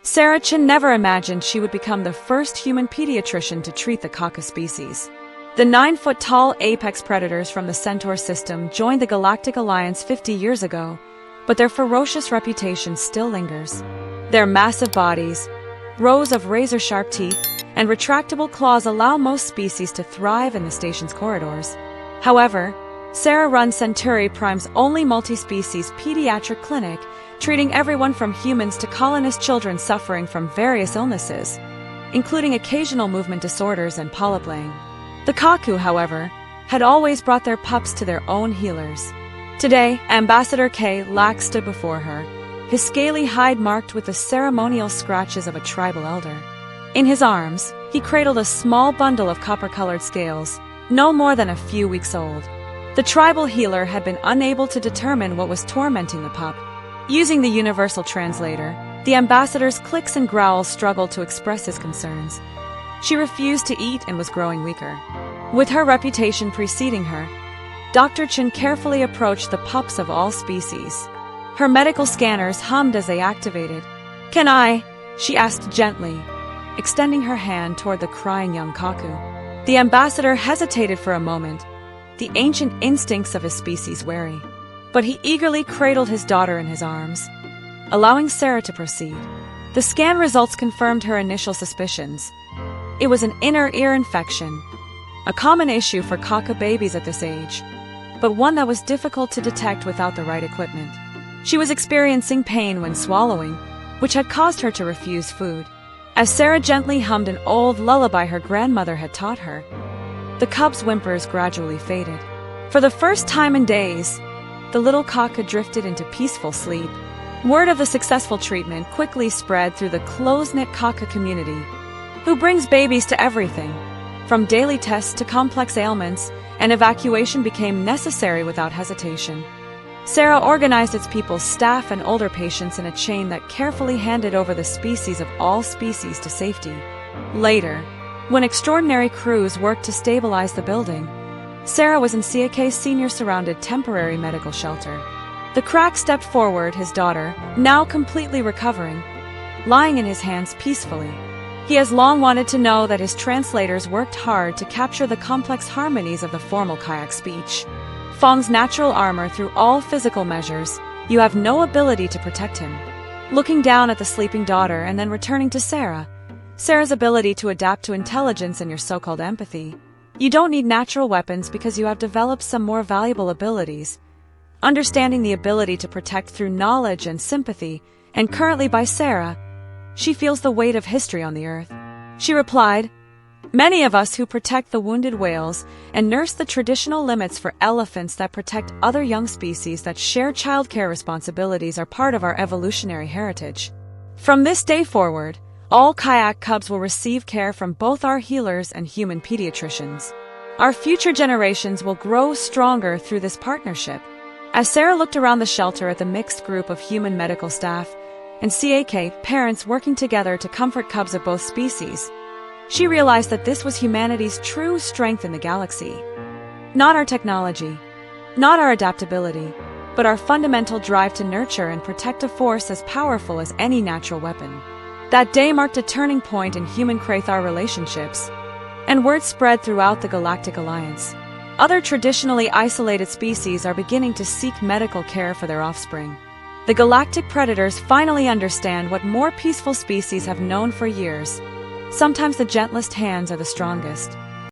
Sarah Chin never imagined she would become the first human pediatrician to treat the Kaka species. The 9-foot-tall apex predators from the Centaur system joined the Galactic Alliance 50 years ago, but their ferocious reputation still lingers. Their massive bodies, rows of razor-sharp teeth, and retractable claws allow most species to thrive in the station's corridors. However, Sarah runs Centauri Prime's only multi-species pediatric clinic, treating everyone from humans to colonist children suffering from various illnesses, including occasional movement disorders and polyp laying. The Kaku, however, had always brought their pups to their own healers. Today, Ambassador K. Lack stood before her, his scaly hide marked with the ceremonial scratches of a tribal elder. In his arms, he cradled a small bundle of copper-colored scales, no more than a few weeks old. The tribal healer had been unable to determine what was tormenting the pup. Using the universal translator, the ambassador's clicks and growls struggled to express his concerns. She refused to eat and was growing weaker. With her reputation preceding her, Dr. Chin carefully approached the pups of all species. Her medical scanners hummed as they activated. "Can I?" she asked gently, extending her hand toward the crying young Kaku. The ambassador hesitated for a moment, the ancient instincts of his species wary. But he eagerly cradled his daughter in his arms, allowing Sarah to proceed. The scan results confirmed her initial suspicions. It was an inner ear infection, a common issue for Kaka babies at this age, but one that was difficult to detect without the right equipment. She was experiencing pain when swallowing, which had caused her to refuse food. As Sarah gently hummed an old lullaby her grandmother had taught her, the cub's whimpers gradually faded. For the first time in days, the little Kaka drifted into peaceful sleep. Word of the successful treatment quickly spread through the close-knit Kaka community, who brings babies to everything. From daily tests to complex ailments, an evacuation became necessary without hesitation. Sarah organized its people, staff, and older patients in a chain that carefully handed over the species of all species to safety. Later, when extraordinary crews worked to stabilize the building, Sarah was in CAK's senior-surrounded temporary medical shelter. The crack stepped forward, his daughter, now completely recovering, lying in his hands peacefully. He has long wanted to know that his translators worked hard to capture the complex harmonies of the formal kayak speech. Fong's natural armor through all physical measures, you have no ability to protect him. Looking down at the sleeping daughter and then returning to Sarah's ability to adapt to intelligence and your so-called empathy. You don't need natural weapons because you have developed some more valuable abilities. Understanding the ability to protect through knowledge and sympathy, and currently by Sarah, she feels the weight of history on the earth. She replied, "Many of us who protect the wounded whales and nurse the traditional limits for elephants that protect other young species that share childcare responsibilities are part of our evolutionary heritage. From this day forward, all kayak cubs will receive care from both our healers and human pediatricians. Our future generations will grow stronger through this partnership." As Sarah looked around the shelter at the mixed group of human medical staff and CAK parents working together to comfort cubs of both species, she realized that this was humanity's true strength in the galaxy. Not our technology, not our adaptability, but our fundamental drive to nurture and protect a force as powerful as any natural weapon. That day marked a turning point in human-Krathar relationships, and word spread throughout the Galactic Alliance. Other traditionally isolated species are beginning to seek medical care for their offspring. The galactic predators finally understand what more peaceful species have known for years. Sometimes the gentlest hands are the strongest.